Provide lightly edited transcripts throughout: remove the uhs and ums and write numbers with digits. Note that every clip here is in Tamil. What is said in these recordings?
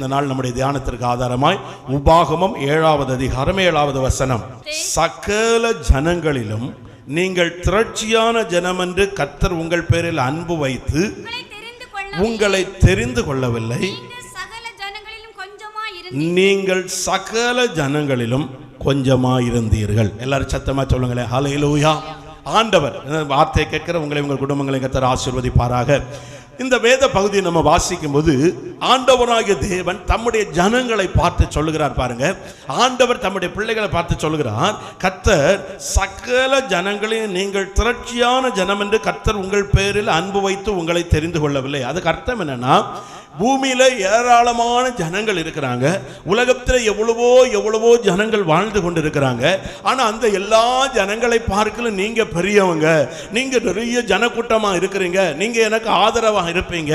இந்த நாள் நம்முடைய தியானத்திற்கு ஆதாரமாய் உபாகமம் 7வது அதிகாரம் 7வது வசனம். சகல ஜனங்களிலும் நீங்கள் திரட்சியான ஜனம் என்று கர்த்தர் உங்கள் பேரில் அன்பு வைத்து உங்களை தெரிந்து கொள்ளவில்லை. நீங்கள் சகல ஜனங்களிலும் கொஞ்சமாயிருந்தீர்கள். எல்லாரும் சத்தமா சொல்லுங்களேன், ஹல்லேலூயா. ஆண்டவர் வார்த்தையை கேட்கிற உங்களை உங்கள் குடும்பங்களை கர்த்தர் ஆசீர்வதிப்பாராக. இந்த வேத பகுதியை நம்ம வாசிக்கும் போது ஆண்டவராகிய தேவன் தம்முடைய ஜனங்களை பார்த்து சொல்லுகிறார். பாருங்க, ஆண்டவர் தம்முடைய பிள்ளைகளை பார்த்து சொல்லுகிறார், கர்த்தர் சகல ஜனங்களையும் நீங்கள் திரட்சியான ஜனம் என்று கர்த்தர் உங்கள் பேரில் அன்பு வைத்து உங்களை தெரிந்து கொள்ளவில்லை. அதுக்கு அர்த்தம் என்னன்னா, பூமியில ஏராளமான ஜனங்கள் இருக்கிறாங்க, உலகத்தில் எவ்வளவோ ஜனங்கள் வாழ்ந்து கொண்டு இருக்கிறாங்க. ஆனா அந்த எல்லா ஜனங்களை பார்க்கல நீங்க பெரியவங்க, நீங்க நிறைய ஜனக்கூட்டமா இருக்கிறீங்க, நீங்க எனக்கு ஆதரவாக இருப்பீங்க,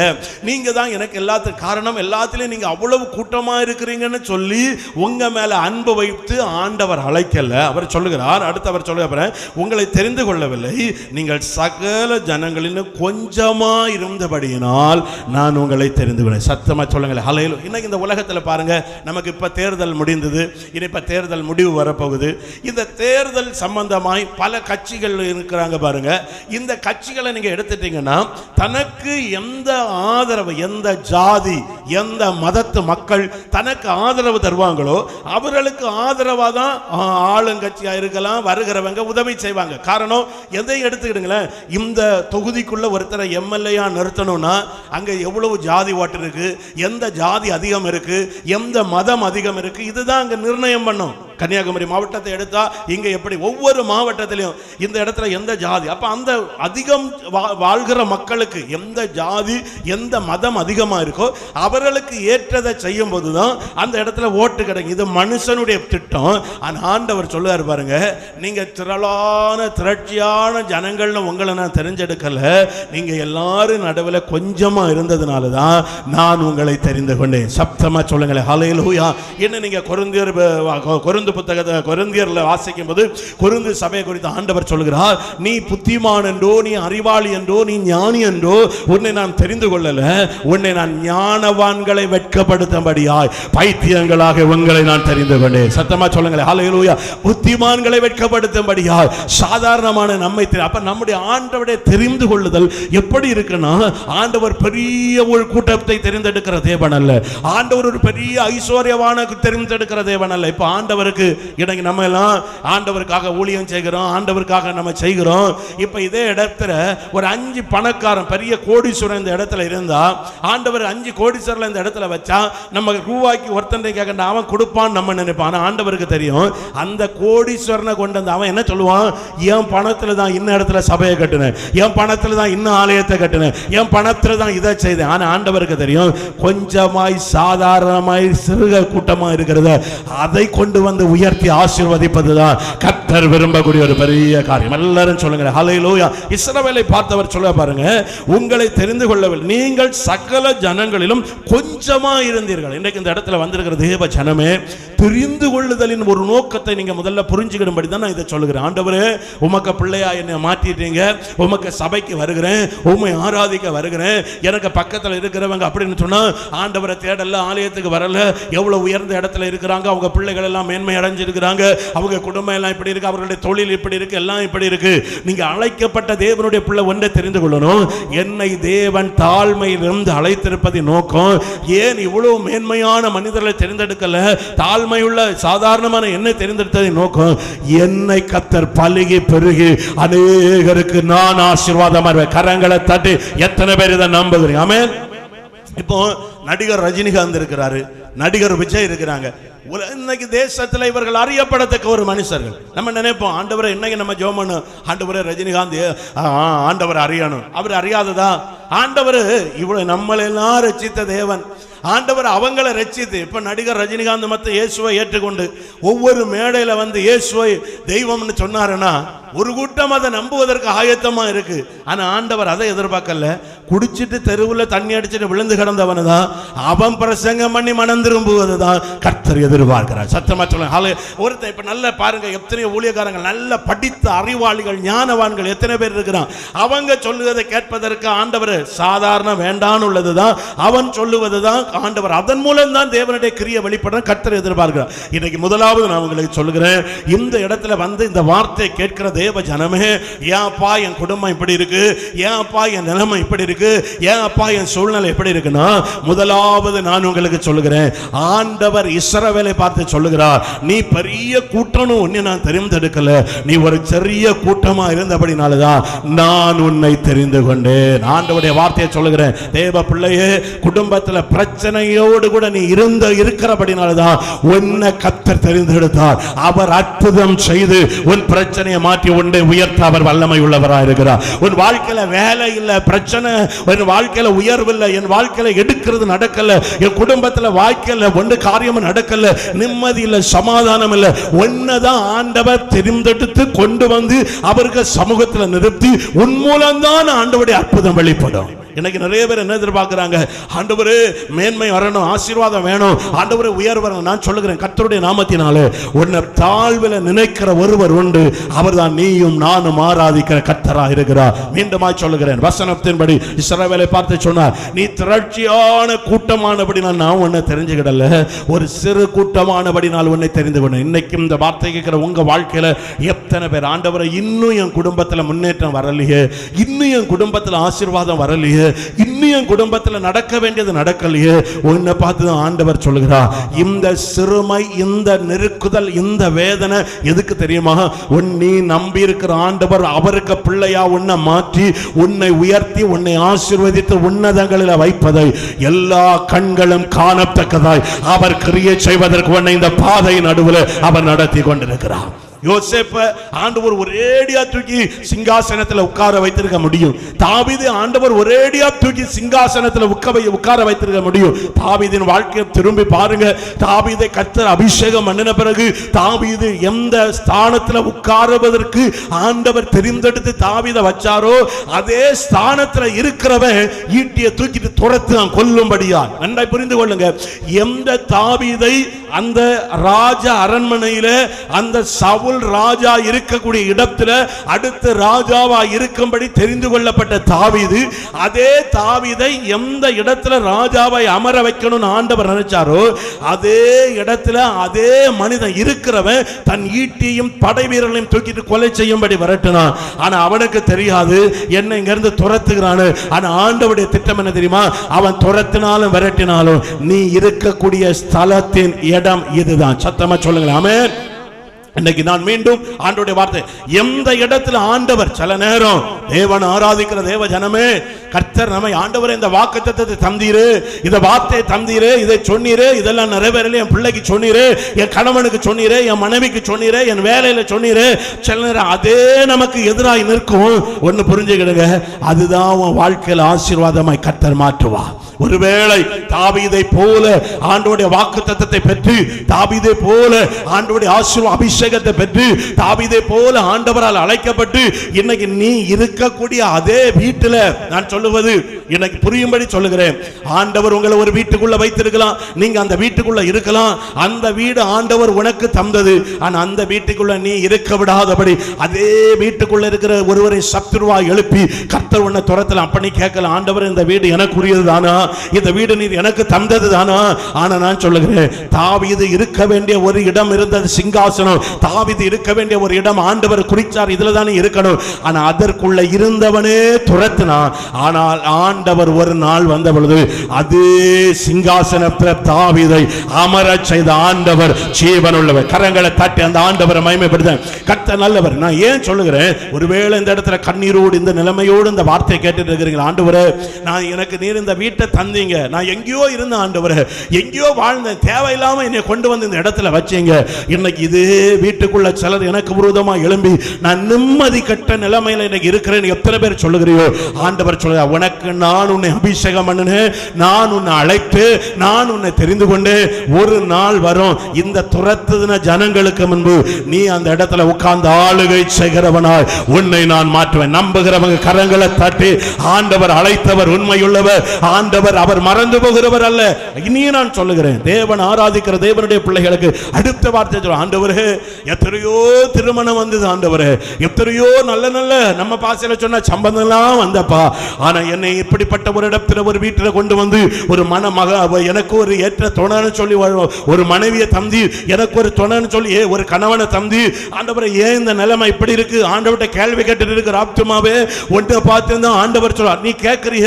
நீங்க தான் எனக்கு எல்லாத்துக்கும் காரணம், எல்லாத்திலையும் நீங்க அவ்வளவு கூட்டமா இருக்கிறீங்கன்னு சொல்லி உங்க மேல அன்பு வைத்து ஆண்டவர் அழைக்கல. அவர் சொல்லுகிறார், அடுத்து அவர் சொல்லுகிறார், உங்களை தெரிந்து கொள்ளவில்லை, நீங்கள் சகல ஜனங்களிலும் கொஞ்சமா இருந்தபடியினால் நான் உங்களை தெரிந்து. சத்தமா சொல்லுங்களேன், ஹல்லேலூயா. இன்னைக்கு இந்த உலகத்தில் பாருங்க, நமக்கு இப்ப தேர்தல் முடிந்தது, இனி இப்ப தேர்தல் முடிவு வரப்போகுது. இந்த தேர்தல் சம்பந்தமாய் பல கட்சிகள் இருக்கிறாங்க பாருங்க. இந்த கட்சிகளை நீங்க எடுத்துட்டீங்கன்னா, தனக்கு எந்த ஆதரவு, எந்த ஜாதி, எந்த மதத்து மக்கள் தனக்கு ஆதரவு தருவாங்களோ அவர்களுக்கு ஆதரவாக தான் ஆளுங்கட்சியா இருக்கலாம், வருகிறவங்க உதவி செய்வாங்க. காரணம், எதை எடுத்துக்கிடுங்களேன், இந்த தொகுதிக்குள்ள ஒருத்தரை எம்எல்ஏயா நிறுத்தணும்னா அங்க எவ்வளவு ஜாதி ஓட்டு இருக்கு, எந்த ஜாதி அதிகம் இருக்கு, எந்த மதம் அதிகம் இருக்கு, இதுதான் அங்க நிர்ணயம் பண்ணும். கன்னியாகுமரி மாவட்டத்தை எடுத்தா இங்க எப்படி ஒவ்வொரு மாவட்டத்திலையும் இந்த இடத்துல எந்த ஜாதி, அப்ப அந்த அதிகம் வாழ்கிற மக்களுக்கு எந்த ஜாதி எந்த மதம் அதிகமா இருக்கோ அவர்களுக்கு ஏற்றதை செய்யும் போதுதான் அந்த இடத்துல ஓட்டு கிடைக்கும். இது மனுஷனுடைய திட்டம். ஆண்டவர் சொல்லுவார் பாருங்க, நீங்க திரட்சியான ஜனங்கள்னு உங்களை நான் தெரிஞ்செடுக்கல, நீங்க எல்லாரும் நடுவில் கொஞ்சமா இருந்ததுனால தான் நான் உங்களை தெரிந்து கொண்டேன். சப்தமா சொல்லுங்களேன், ஹல்லேலூயா. என்ன நீங்க கொரிந்து புத்தகத்தை கொரிந்தியர்ல வாசிக்கும் போது கொரிந்து சபையை குறித்து ஆண்டவர் சொல்கிறார், நீ புத்திமான் என்றோ, நீ அறிவாளி என்றோ, நீ ஞானி என்றோ உன்னை நான் தெரிந்து கொள்ளல, உன்னை நான் ஞானவான்களை வெட்கப்படுத்தும்படியாய் பைத்தியங்களாக உங்களை நான் தெரிந்து கொண்டேன். சத்தமா சொல்லுங்களேன், ஹல்லேலூயா. புத்திமான்களை வெட்கப்படுத்தும்படியாய் சாதாரணமான நம்மை, அப்ப நம்முடைய ஆண்டவரை தெரிந்து கொள்ளுதல் எப்படி இருக்குன்னா, ஆண்டவர் பெரிய ஒரு கூட்டத்தை தெரிந்தெடுக்கிற தேவன் அல்ல, ஆண்டவர் ஒரு பெரிய ஐஸ்வர்யவான தெரிந்தெடுக்கிற தேவன் அல்ல. இப்ப ஆண்டவருக்கு இன்னைக்கு நம்ம எல்லாம் ஆண்டவருக்காக ஊழியம் செய்கிறோம், ஆண்டவருக்காக நம்ம செய்கிறோம். இப்ப இதே இடத்துல ஒரு 5 பணக்காரன் பெரிய கோடீஸ்வரன் இந்த இடத்துல இருந்தா, ஆண்டவர் 5 கோடீஸ்வரன் இந்த இடத்துல வச்சா நம்ம ரூபாய்க்கு ஒருத்தனை கேட்க அவன் கொடுப்பான்னு நம்ம நினைப்பான். ஆண்டவருக்கு தெரியும், அந்த கோடீஸ்வரனை கொண்டு வந்து அவன் என்ன சொல்லுவான், என் பணத்துல தான் இன்ன இடத்துல சபையை கட்டினேன், என் பணத்துல தான் இன்னும் ஆலயத்தை கட்டினேன், என் பணத்துல தான் இதை செய்தேன். ஆனா ஆண்டவருக்கு தெரியும், கொஞ்சமாய் சாதாரணமாய் சிறுக கூட்டமா இருக்கிறத அதை கொண்டு வந்து உயர்த்தி ஆசீர்வதிப்பதுதான் கர்த்தர் விரும்பக்கூடிய ஒரு பெரிய காரியம். எல்லாரும் சொல்லுங்க, ஹல்லேலூயா. இஸ்ரவேலை பார்த்தவர் சொல்ல பாருங்க, உங்களை தெரிந்து கொள்ளவில்லை, நீங்கள் சகல ஜனங்களிலும் கொஞ்சமா இருந்தீர்கள். இன்றைக்கு இந்த இடத்துல வந்திருக்கிற தேவ ஜனமே, தெரிந்து கொள்ளுதலின் ஒரு நோக்கத்தை நீங்க முதல்ல புரிஞ்சுக்கிடும்படி தான் நான் இதை சொல்லுகிறேன். ஆண்டவரே, உமக்கு பிள்ளையா என்னை மாற்றிட்டீங்க, உமக்கு சபைக்கு வருகிறேன், உம்மை ஆராதிக்க வருகிறேன், எனக்கு பக்கத்தில் இருக்கிறவங்க அப்படின்னு சொன்னா ஆண்டவரை தேடல, ஆலயத்துக்கு வரல, எவ்வளவு உயர்ந்த இடத்துல இருக்கிறாங்க, அவங்க பிள்ளைகள் எல்லாம் மேன்மை அடைஞ்சிருக்கிறாங்க, அவங்க குடும்பம் எல்லாம் இப்படி இருக்கு, அவர்களுடைய தொழில் இப்படி இருக்கு, எல்லாம் இப்படி இருக்கு. நீங்க அழைக்கப்பட்ட தேவனுடைய பிள்ளை ஒன்றை தெரிந்து கொள்ளணும், என்னை தேவன் தாழ்மையிலிருந்து அழைத்திருப்பதை நோக்கம். ஏன் இவ்வளவு மேன்மையான மனிதர்களை தெரிந்தெடுக்கல, தாழ்மையுள்ள சாதாரணமான என்னை தெரிந்தெடுத்ததை நோக்கம், என்னை கர்த்தர் பலுகி பெருகி அநேகருக்கு நான் ஆசீர்வாதமா இருப்பேன். கரங்களை தட்டி எத்தனை பேர் இதை நம்புகிறீங்க? ஆமென். இப்போ நடிகர் ரஜினிகாந்த் இருக்கிறாரு, நடிகர் விஜய் இருக்கிறாங்க. இன்னைக்கு தேசத்தில் இவர்கள் அறியப்படத்தக்க ஒரு மனுஷர்கள். நம்ம நினைப்போம், ஆண்டவரை இன்னைக்கு நம்ம ஜெபம் பண்ணோம், ஆண்டவரை ரஜினிகாந்த் ஆண்டவர் அறியணும். அவர் அறியாததா? ஆண்டவர் இவ்வளவு நம்மளெல்லாம் ரட்சித்த தேவன், ஆண்டவர் அவங்களை ரட்சித்து இப்ப நடிகர் ரஜினிகாந்த் மத்த இயேசுவை ஏற்றுக்கொண்டு ஒவ்வொரு மேடையில வந்து இயேசுவை தெய்வம்னு சொன்னாருன்னா ஒரு கூட்டம் அதை நம்புவதற்கு ஆயத்தமா இருக்கு. ஆனா ஆண்டவர் அதை எதிர்பார்க்கல. குடிச்சிட்டு தெருவில் தண்ணி அடிச்சுட்டு விழுந்து கிடந்தவனு தான் அவன் பிரசங்கம் பண்ணி மனம் திரும்புவதுதான் கர்த்தர் எதிர்பார்க்கிறார். சத்தமா சொல்லுங்க. ஒருத்தன் இப்ப நல்ல பாருங்க, எத்தனை ஊழியக்காரங்க நல்ல படித்த அறிவாளிகள் ஞானவான்கள் எத்தனை பேர் இருக்கிறான். அவங்க சொல்லுவதை கேட்பதற்கு ஆண்டவர் சாதாரண வேண்டான்னு உள்ளதுதான் அவன் சொல்லுவதுதான் ஆண்டவர். அதன் மூலம் தான் தேவனுடைய கிரியை வெளிப்பட கர்த்தர் எதிர்பார்க்கிறார். இன்னைக்கு முதலாவது நான் உங்களுக்கு சொல்லுகிறேன், இந்த இடத்துல வந்து இந்த வார்த்தை கேட்கிற தேவ ஜனமே, ஏன்ப்பா என் குடும்பம் இப்படி இருக்கு, ஏன்ப்பா என் நிலைமை இப்படி இருக்கு, ஏன்ப்பா என் சூழ்நிலை எப்படி இருக்குன்னா, முதலாவது நான் உங்களுக்கு சொல்லுகிறேன், ஆண்டவர் இஸ்ரவேலை பார்த்து சொல்லுகிறார், நீ பெரிய கூட்டம் உன்னை நான் தெரிந்தெடுக்கல, நீ ஒரு சிறிய கூட்டமா இருந்தபடினாலதான் நான் உன்னை தெரிந்து கொண்டேன். ஆண்டவருடைய வார்த்தையை சொல்லுகிறேன். தேவ பிள்ளையே, குடும்பத்தில் பிரச்சனையோடு கூட நீ இருக்கிறபடினாலதான் உன்னை கர்த்தர் தெரிந்தெடுத்தார். அவர் அற்புதம் செய்து உன் பிரச்சனையை மாற்றி உன்னை உயர்த்த அவர் வல்லமை உள்ளவராக இருக்கிறார். உன் வாழ்க்கையில வேலை இல்ல, பிரச்சனை, என் வாழ்க்கையில உயர்வு இல்லை, என் வாழ்க்கையில எடுக்கிறது நடக்கல, என் குடும்பத்தில் வாழ்க்கையில ஒன்று காரியம் நடக்கல, நிம்மதி இல்லை, சமாதானம் இல்லை, ஒன்னதான் ஆண்டவர் தெரிந்தெடுத்து கொண்டு வந்து அவருக்கு சமூகத்தில் நிறுத்தி உன் மூலம்தான் ஆண்டவருடைய அற்புதம் வெளிப்படும். இன்னைக்கு நிறைய பேர் என்ன எதிர்பார்க்கிறாங்க, ஆண்டவரே மேன்மை வரணும், ஆசீர்வாதம் வேணும், ஆண்டவரே உயர்வு வரணும். நான் சொல்லுகிறேன், கர்த்தருடைய நாமத்தினாலே உன்னை தாழ்வில் நினைக்கிற ஒருவர் உண்டு, அவர்தான் நீயும் நானும் ஆராதிக்கிற கர்த்தராக இருக்கிறார். மீண்டுமாய் சொல்லுகிறேன், வசனத்தின்படி இஸ்ரவேலை பார்த்து சொன்னார், நீ திரட்சியான கூட்டமானபடி நான் உன்னை தெரிஞ்சுக்கிடல, ஒரு சிறு கூட்டமானபடி நான் உன்னை தெரிந்து கொண்டேன். இன்னைக்கு இந்த வார்த்தை கேட்கிற உங்க வாழ்க்கையில எத்தனை பேர், ஆண்டவரை இன்னும் என் குடும்பத்தில் முன்னேற்றம் வரலையே, இன்னும் என் குடும்பத்தில் ஆசீர்வாதம் வரலையே, இன்னும் என் குடும்பத்தில் நடக்க வேண்டியது நடக்கலையே, உன்னை பார்த்து தான் ஆண்டவர் சொல்லுகிறார், இந்த சிறுமை, இந்த நெருக்குதல், இந்த வேதனை எதுக்கு தெரியுமா? நீ நம்பி இருக்கிற ஆண்டவர் அவருக்கு பிள்ளையா உன்னை மாற்றி உன்னை உயர்த்தி உன்னை ஆசீர்வதித்து உன்னதங்களில் வைப்பதை எல்லா கண்களும் காணத்தக்கதாய் அவர் கிரியை செய்வதற்கு உன்னை இந்த பாதை நடுவில் அவர் நடத்தி கொண்டிருக்கிறார். யோசேப்ப ஆண்டவர் ஒரேடியா தூக்கி சிங்காசனத்தில் உட்கார வைத்திருக்க முடியும். தாவீது ஆண்டவர் ஒரேடியா தூக்கி சிங்காசனத்தில் உட்கார வைத்திருக்க முடியும். தாவீதின் வாழ்க்கையை திரும்பி பாருங்க. தாவீதை கர்த்தர் அபிஷேகம் பண்ணின பிறகு தாவீது எந்த ஸ்தானத்தில் உட்காருவதற்கு ஆண்டவர் தெரிந்தெடுத்து தாவீதை வச்சாரோ அதே ஸ்தானத்தில் இருக்கிறவன் ஈட்டியை தூக்கிட்டு துரத்து கொல்லும்படியா. நன்றாய் புரிந்து கொள்ளுங்க. எந்த தாவீதை அந்த ராஜ அரண்மனையில அந்த சவுல் ராஜா இருக்கக்கூடிய இடத்துல அடுத்த ராஜாவா இருக்கும்படி தெரிந்து கொள்ளப்பட்ட தாவீது, அதே தாவீதை எந்த இடத்துல ராஜாவை அமர வைக்கணும்னு ஆண்டவர் நினைச்சாரோ அதே இடத்துல அதே மனிதன் இருக்கிறவன் தன் ஈட்டியும் படை வீரர்களையும் தூக்கிட்டு கொலை செய்யும்படி விரட்டினான். ஆனா அவனுக்கு தெரியாது என்ன இங்க இருந்து துரத்துகிறான்னு. ஆனா ஆண்டவருடைய திட்டம் என்ன தெரியுமா? அவன் துரத்தினாலும் விரட்டினாலும் நீ இருக்கக்கூடிய ஸ்தலத்தின் இடம் இதுதான். சத்தமா சொல்லுங்களேன், ஆமென். இன்னைக்கு நான் மீண்டும் ஆண்டவருடைய வார்த்தை, எந்த இடத்துல ஆண்டவர் சில நேரம் தேவன் ஆராதிக்கிற தேவ ஜனமே, கர்த்தர் நம்மை ஆண்டவரே இந்த வாக்குத்தத்தத்தை தந்தீரு, இந்த வார்த்தையை தந்தீரு, இதை சொன்னீரு, இதெல்லாம் நிறைவேறல, என் பிள்ளைக்கு சொன்னீரு, என் கணவனுக்கு சொன்னீரு, என் மனைவிக்கு சொன்னீரு, என் வேலையில சொன்னீரு. சில நேரம் அதே நமக்கு எதிராக நிற்கும். ஒன்னு புரிஞ்சுக்கிடுங்க, அதுதான் உன் வாழ்க்கையில் ஆசீர்வாதமாய் கர்த்தர் மாற்றுவா. ஒருவேளை தாவீதை போல ஆண்டவருடைய வாக்குத்தத்தத்தை பெற்று, தாவீதை போல ஆண்டவருடைய ஆசீர்வாத அபிஷேகத்தை பெற்று, தாவீதை போல ஆண்டவரால் அழைக்கப்பட்டு இன்னைக்கு நீ இருக்கக்கூடிய அதே வீட்டில், நான் சொல்லுவது இன்னைக்கு புரியும்படி சொல்லுகிறேன், ஆண்டவர் உங்களை ஒரு வீட்டுக்குள்ள வைத்திருக்கலாம், நீங்க அந்த வீட்டுக்குள்ள இருக்கலாம், அந்த வீடு ஆண்டவர் உனக்கு தந்தது. ஆனா அந்த வீட்டுக்குள்ள நீ இருக்க விடாதபடி அதே வீட்டுக்குள்ள இருக்கிற ஒருவரை சத்துருவாய் எழுப்பி கர்த்தர் உன்னை துரத்தலாம். அப்படி கேட்கலாம், ஆண்டவர் இந்த வீடு எனக்குரியது தானா, இந்த வீடு நீ எனக்கு தந்தது தானா? ஆனா நான் சொல்லுகிறேன், தாவீது இருக்க வேண்டிய ஒரு இடம் இருந்தது, சிங்காசனம். தாவீது இருக்க வேண்டிய ஒரு இடம் ஆண்டவர் குறிச்சார், இதுல தானே இருக்கணும். ஆனா அதற்குள்ள இருந்தவனே துரத்தினான். ஆனால் ஆண்டவர் ஒரு நாள் வந்த பொழுது அதே சிங்காசனத்தில் தாவீதை அமர செய்த ஆண்டவர் ஜீவனுள்ளவர். கரங்களை தட்டி அந்த ஆண்டவரை மகிமைப்படுத்த. கர்த்தர் நல்லவர். நான் ஏன் சொல்லுகிறேன், ஒருவேளை இந்த இடத்துல கண்ணீரோடு இந்த நிலைமையோடு இந்த வார்த்தை கேட்டுட்டு இருக்கிறீங்க, ஆண்டவரே நான் எனக்கு நீர் இந்த வீட்டை தந்தீங்க. நான் எங்கேயோ இருந்த ஆண்டவரே, எங்கேயோ வாழ்ந்த, தேவையில்லாம என்னை கொண்டு வந்து இந்த இடத்துல வச்சீங்க. இன்னைக்கு இதே வீட்டுக்குள்ள சிலர் எனக்கு விரோதமா எழும்பி நான் நிம்மதி கட்ட நிலைமையில இன்னைக்கு இருக்கிறேன் எத்தனை பேர் சொல்லுகிறீரோ, ஆண்டவர் சொல்ற, உனக்கு நான் உன்னை அபிஷேகம் பண்ணினேன், நான் உன்னை அழைத்து, நான் உன்னை தெரிந்து கொண்டு, ஒரு நாள் வரும் இந்த துரத்துன ஜனங்களுக்கு முன்பு நீ அந்த இடத்துல உட்கார்ந்து ஆளுகை செய்கிறவனாய் உன்னை நான் மாற்றுவேன். நம்புகிறவங்க கரங்களை தட்டி, ஆண்டவர் அழைத்தவர் உண்மையுள்ளவர், ஆண்டவர் அவர் மறந்து போகிறவர் அல்ல. இனி நான் சொல்லுகிறேன், தேவன் ஆராதிக்கிற தேவனுடைய பிள்ளைகளுக்கு அடுத்த வார்த்தை சொல்ல, ஆண்டவரே எத்தனையோ திருமணம் வந்தது, ஆண்டவரே எத்தனையோ நல்ல நல்ல நம்ம பாசையில சொன்ன சம்பந்தம் எல்லாம் வந்தப்பா, ஆனா என்னை இப்படிப்பட்ட ஒரு இடத்துல ஒரு வீட்டில் கொண்டு வந்து ஒரு மணமக எனக்கு ஒரு ஏற்ற துணைன்னு சொல்லி ஒரு மனைவியை தந்தி, எனக்கு ஒரு துணைன்னு சொல்லி ஒரு கணவனை தந்தி, ஆண்டவரை ஏன் இந்த நிலைமை இப்படி இருக்கு? ஆண்டவர்கிட்ட கேள்வி கேட்டு இருக்கிற ஆப்துமாவே ஒன்றை பார்த்து ஆண்டவர் சொல்றார், நீ கேட்கறிய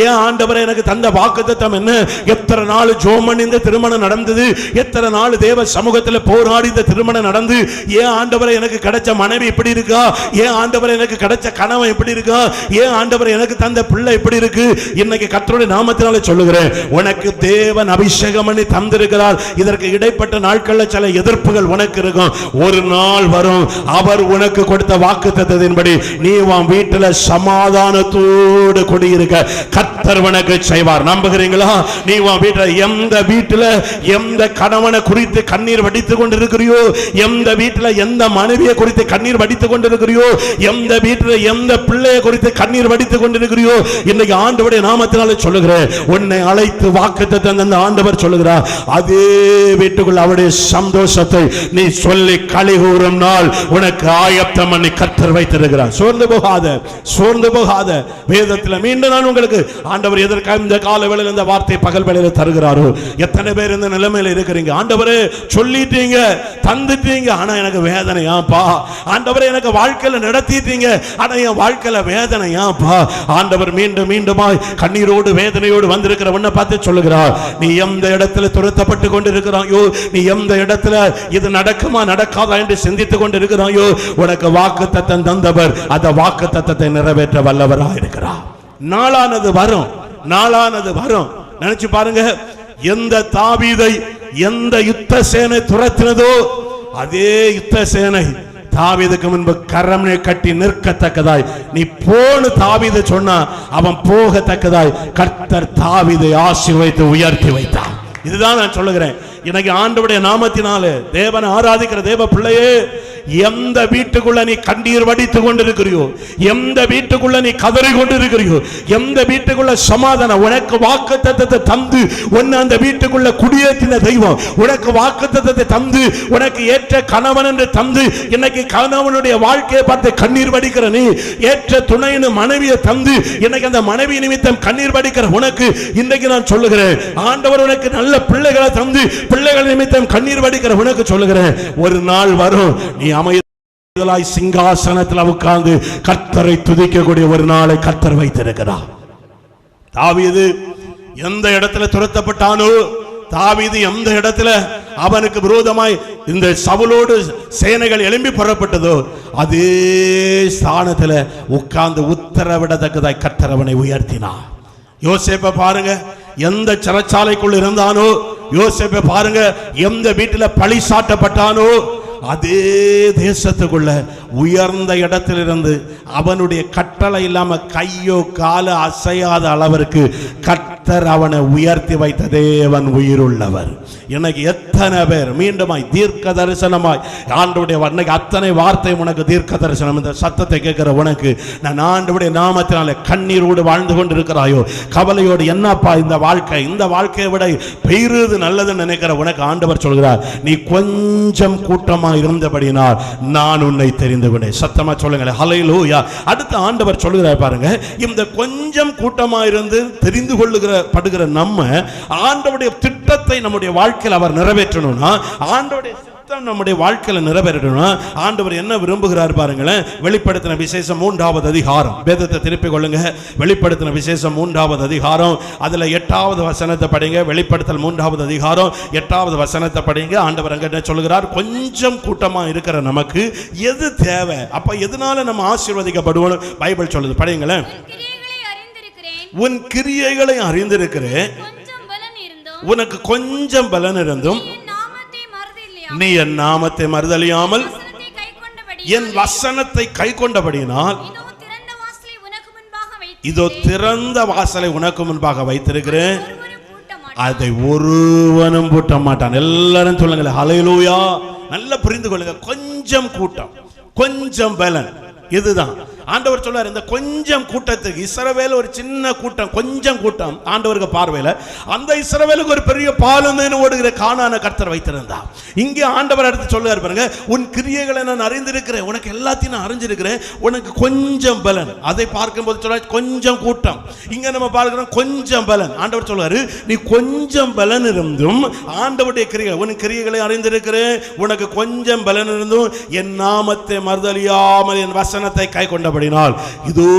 ஏன் ஆண்டவரை எனக்கு தந்த வாக்குத்தத்தம் என்ன? எத்தனை நாள் ஜோமன் இந்த திருமணம் நடந்தது, எத்தனை நாள் தேவ சமூகத்தில் போராடி இந்த திருமணம் நடந்து, ஏன் ஆண்டவரை எனக்கு கிடைச்ச மனைவி இப்படி இருக்கா? ஏன் ஆண்டவரை எனக்கு கிடைச்ச கணவன் இப்படி இருக்கா? ஏன் ஆண்டவரை எனக்கு தந்த பிள்ளை இப்படி இருக்கு? இன்னைக்கு கர்த்தருடைய நாமத்தினால சொல்லுகிறேன், உனக்கு தேவன் அபிஷேகம் பண்ணி தந்திருக்கிறார். இதற்கு இடைப்பட்ட நாட்களில் சில எதிர்ப்புகள் உனக்கு இருக்கும். ஒரு நாள் வரும், அவர் உனக்கு கொடுத்த வாக்குத்தத்தத்தின்படி நீ உன் வீட்டில் சமாதானத்தோடு குடியிருக்க கர்த்தர் உனக்கு செய்வார். நம்புகிறீங்களா? நீ உன் வீட்டில் எந்த கணவனை குறித்து கண்ணீர் வடித்துக் கொண்டிருக்கிறியோ, எந்த வீட்டில் எந்த மனைவியை குறித்து கண்ணீர் வடித்துக் கொண்டிருக்கிறியோ, எந்த வீட்டில் எந்த பிள்ளையை குறித்து கண்ணீர் வடித்துக் கொண்டிருக்கிறியோ, இன்னைக்கு ஆண்டவருடைய நாமத்தினால சொல்லுகிறேன், உன்னை அழைத்து வாக்குத்தத்தம் தந்த ஆண்டவர் சொல்லுகிறார், அதே வீட்டுக்குள்ள அவருடைய சந்தோஷத்தை நீ சொல்லி களி கூறும் நாள் உனக்கு ஆயத்தம் பண்ணி கர்த்தர் வைத்திருக்கிறார். சோர்ந்து போகாத. வேதத்தில் மீண்டும் நான் உங்களுக்கு ஆண்டவர் எதற்காக இந்த கால வேளையில் இந்த வார்த்தை பகல் வேளையில் தருகிறாரோ, எத்தனை பேர் இந்த நிலைமையில் இருக்கிறீங்க? ஆண்டவரே சொல்லிட்டீங்க, தந்துட்டீங்க, ஆனா எனக்கு வேதனையாப்பா. ஆண்டவரே எனக்கு வாழ்க்கையில நடத்திட்டீங்க, ஆனா என் வாழ்க்கையில வேதனையாப்பா. ஆண்டவர் மீண்டும் மீண்டுமாய் கண்ணீரோடு வேதனையோடு வந்திருக்கிற உன்னை பார்த்து சொல்லுகிறார், நீ எந்த இடத்துல துரத்தப்பட்டு கொண்டிருக்கிறாயோ, நீ எந்த இடத்துல இது நடக்குமா நடக்காதா என்று சிந்தித்துக் கொண்டிருக்கிறாயோ, உனக்கு வாக்குத்தத்தம் தந்தவர் அந்த வாக்குத்தத்தத்தை நிறைவேற்ற வல்லவராக இருக்கிறார். நாளானது வரும். நினைச்சு பாருங்க, எந்த தாவீதை எந்த யுத்த சேனை துரத்தினதோ அதே யுத்த சேனை தாவீதுக்கு முன்பு கரமே கட்டி நிற்கத்தக்கதாய் நீ போன்னு தாவீது சொன்னா அவன் போகத்தக்கதாய் கர்த்தர் தாவீதை ஆசீர்வதித்து உயர்த்தி வைத்தார். இதுதான் நான் சொல்லுகிறேன். இன்னைக்கு ஆண்டவருடைய நாமத்தினாலே தேவனை ஆராதிக்கிற தேவ பிள்ளையே, எந்த வீட்டுக்குள்ள நீ கண்ணீர் வடித்துக் கொண்டிருக்கிறியோ, எந்த வீட்டுக்குள்ள நீ கதறி கொண்டிருக்கிறியோ, எந்த வீட்டுக்குள்ள சமாதானம் உனக்கு வாக்குத்தத்தத்தை தந்து உன்னை அந்த வீட்டுக்குள்ள குடியேற்றின தெய்வம், உனக்கு வாக்குத்தத்தத்தை தந்து உனக்கு ஏற்ற கணவன் என்று தந்து இன்னைக்கு கணவனுடைய வாழ்க்கையை பார்த்து கண்ணீர் வடிக்கிற நீ, ஏற்ற துணைன்னு மனைவியை தந்து இன்னைக்கு அந்த மனைவி நிமித்தம் கண்ணீர் வடிக்கிற உனக்கு இன்னைக்கு நான் சொல்லுகிறேன், ஆண்டவர் உனக்கு நல்ல பிள்ளைகளை தந்து பிள்ளைகள் நிமித்தம் கண்ணீர் வடிக்கிற உனக்கு சொல்லுகிறேன், ஒரு நாள் வரும் நீ அமைதலாய் சிங்காசனத்தில் உட்கார்ந்து கர்த்தரை துதிக்கக்கூடிய ஒரு நாளை கர்த்தர் வைத்திருக்கிறார். தாவீது எந்த இடத்துல துரத்தப்பட்டானோ, தாவீது எந்த இடத்துல அவனுக்கு விரோதமாய் இந்த சவுலோடு சேனைகள் எழும்பி புறப்பட்டதோ அதே ஸ்தானத்தில் உட்கார்ந்து உத்தரவிடத்தக்கதாய் கர்த்தர் அவனை உயர்த்தினார். யோசேப்பை பாருங்க, எந்த சிறைச்சாலைக்குள் இருந்தானோ, யோசேப்பை பாருங்க, எந்த வீட்டில் பழி சாட்டப்பட்டானோ அதே தேசத்துக்குள்ள உயர்ந்த இடத்திலிருந்து அவனுடைய கட்டளை இல்லாம கையோ காலோ அசையாத அளவிற்கு கர்த்தர் அவனை உயர்த்தி வைத்த தேவன் உயிருள்ளவர். எனக்கு எத்தனை பேர் மீண்டுமாய் தீர்க்க தரிசனமாய் ஆண்டவருடைய அன்னைக்கு அத்தனை வார்த்தை உனக்கு தீர்க்க தரிசனம், இந்த சத்தத்தை கேட்கிற உனக்கு நான் ஆண்டவருடைய நாமத்தினாலே கண்ணீரோடு வாழ்ந்து கொண்டிருக்கிறாயோ, கவலையோடு என்னப்பா இந்த வாழ்க்கையை விட பெய்றது நல்லதுன்னு நினைக்கிற உனக்கு ஆண்டவர் சொல்கிறார், நீ கொஞ்சம் கூட்டமா இருந்தபடினால் நான் உன்னை தெரிந்து கொண்டேன். சத்தமா சொல்லுங்க ஹல்லேலூயா. அடுத்த ஆண்டவர் சொல்லுகிறார் பாருங்க, இந்த கொஞ்சம் கூட்டமா இருந்து தெரிந்து கொள்ளுகிற நம்ம ஆண்டவருடைய திட்டத்தை நம்முடைய வாழ்க்கையில் அவர் நிறைவேற்றணும்னா, ஆண்டவருடைய நம்முடைய வாழ்க்கையில் நிறைவேறணும். ஆண்டவர் என்ன விரும்புகிறார் பாருங்களேன். வெளிப்படுத்தின விசேஷம் 3வது அதிகாரம், வேதத்தை திருப்பிக் கொள்ளுங்க. வெளிப்படுத்தின விசேஷம் 3வது அதிகாரம், அதுல 8வது வசனத்தை படிங்க. வெளிப்படுத்தல் 3வது அதிகாரம் 8வது வசனத்தை படிங்க. ஆண்டவர் அங்க என்ன சொல்கிறார், கொஞ்சம் கூட்டமா இருக்கிற நமக்கு எது தேவை, அப்ப எதனால நம்ம ஆசீர்வதிக்கப்படுவோம் பைபிள் சொல்லுது, படிங்களேன். உன் கிரியைகளை அறிந்திருக்கிறேன். உனக்கு கொஞ்சம் பலன் இருந்தும் நீ என் நாமத்தை மறுதலியாமல் என் வசனத்தை கை கொண்டபடியினால் இதோ திறந்த வாசலை உனக்கு முன்பாக வைத்திருக்கிறேன், அதை ஒருவனும் பூட்ட மாட்டான். எல்லாரும் சொல்லுங்க ஹல்லேலூயா. நல்லா புரிந்து கொள்ளுங்க. கொஞ்சம் கூட்டம், கொஞ்சம் பலன், இதுதான் ஆண்டவர் சொல்றார். இந்த கொஞ்சம் கூட்டத்துக்கு, இஸ்ரவேல் ஒரு சின்ன கூட்டம், கொஞ்சம் கூட்டம் ஆண்டவருக்கு பார்வையில, அந்த இஸ்ரவேலுக்கு ஒரு பெரிய பாலுமேனு ஓடுகிற கானானை கர்த்தர் வைத்திருந்தார். இங்கே ஆண்டவர் அடுத்து சொல்லுவார் பாருங்க, உன் கிரியைகளை நான் அறிந்திருக்கிறேன், உனக்கு எல்லாத்தையும் நான் அறிஞ்சிருக்கிறேன், உனக்கு கொஞ்சம் பலன். அதை பார்க்கும்போது சொல்ற கொஞ்சம் கூட்டம், இங்க நம்ம பார்க்கிறோம் கொஞ்சம் பலன். ஆண்டவர் சொல்றாரு, நீ கொஞ்சம் பலன் இருந்தும் ஆண்டவருடைய கிரியைகள், உன் கிரியைகளை அறிந்திருக்கிறேன், உனக்கு கொஞ்சம் பலன் இருந்தும் என் நாமத்தை மறுதலியாமல் என் வசனத்தை கை கொண்டபடினால் இதோ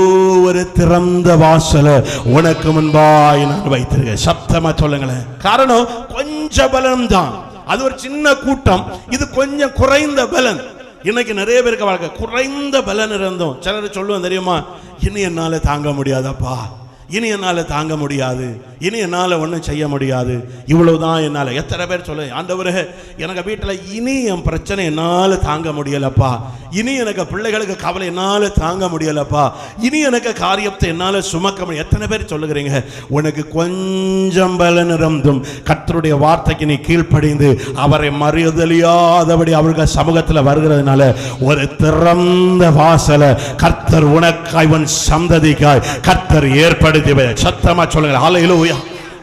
ஒரு திறந்த வாசல உனக்கு முன்பாய் நான் வைத்திருக்கேன். சத்தமா சொல்லுங்களேன். காரணம் கொஞ்சம் பலன் தான். அது ஒரு சின்ன கூட்டம், இது கொஞ்சம் குறைந்த பலன். இன்னைக்கு நிறைய பேருக்கு வாழ்க்கை குறைந்த பலன் இருந்தோம். சிலர் சொல்லுவோம் தெரியுமா, இனி என்னால தாங்க முடியாதப்பா, இனி என்னால தாங்க முடியாது, இனி என்னால ஒன்றும் செய்ய முடியாது, இவ்வளவுதான் என்னால. எத்தனை பேர் சொல்லு, ஆண்டவரே எனக்கு வீட்டில் இனி என் பிரச்சனை என்னால் தாங்க முடியலப்பா, இனி எனக்கு பிள்ளைகளுக்கு கவலை என்னால் தாங்க முடியலப்பா, இனி எனக்கு காரியத்தை என்னால் சுமக்க முடியும். எத்தனை பேர் சொல்லுகிறீங்க, உனக்கு கொஞ்சம் பலன் இருந்தும் கர்த்தருடைய வார்த்தைக்கு நீ கீழ்ப்படிந்து அவரை மறுதலியாதபடி அவர்கள் சமூகத்தில் வருகிறதுனால ஒரு திறந்த வாசலை கர்த்தர் உனக்காய் உன் சந்ததிக்காய் கர்த்தர் ஏற்படுத்தி. சத்தமா சொல்லுங்க ஹல்லேலூயா.